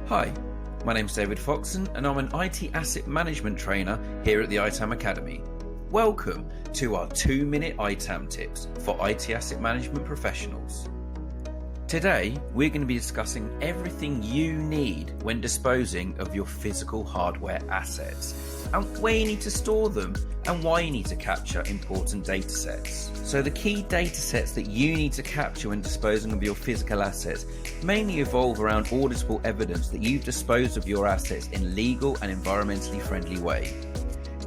Hi, my name's David Foxon and I'm an IT Asset Management Trainer here at the ITAM Academy. Welcome to our 2-minute ITAM tips for IT Asset Management professionals. Today, we're going to be discussing everything you need when disposing of your physical hardware assets, and where you need to store them and why you need to capture important data sets. So the key data sets that you need to capture when disposing of your physical assets mainly evolve around auditable evidence that you've disposed of your assets in a legal and environmentally friendly way.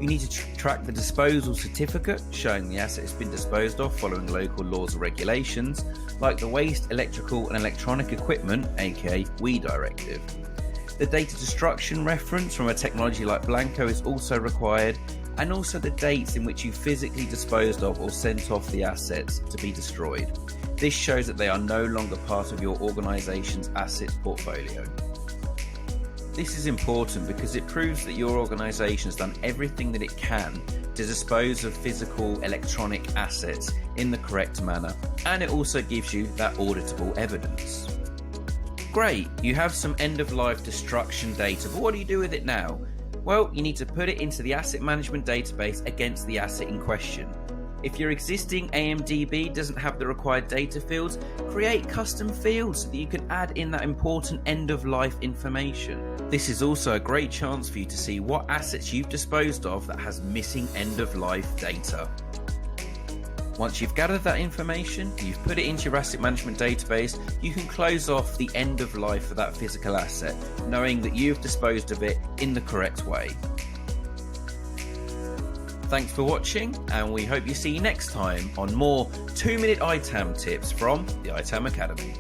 You need to track the disposal certificate showing the asset has been disposed of following local laws or regulations, like the Waste Electrical and Electronic Equipment, aka WEEE Directive. The data destruction reference from a technology like Blanco is also required, and also the dates in which you physically disposed of or sent off the assets to be destroyed. This shows that they are no longer part of your organisation's asset portfolio. This is important because it proves that your organisation has done everything that it can to dispose of physical electronic assets in the correct manner, and it also gives you that auditable evidence. Great, you have some end-of-life destruction data, but what do you do with it now? Well, you need to put it into the asset management database against the asset in question. If your existing AMDB doesn't have the required data fields, create custom fields so that you can add in that important end-of-life information. This is also a great chance for you to see what assets you've disposed of that has missing end-of-life data. Once you've gathered that information, you've put it into your asset management database, you can close off the end of life for that physical asset, knowing that you've disposed of it in the correct way. Thanks for watching, and we hope you see you next time on more 2-minute ITAM tips from the ITAM Academy.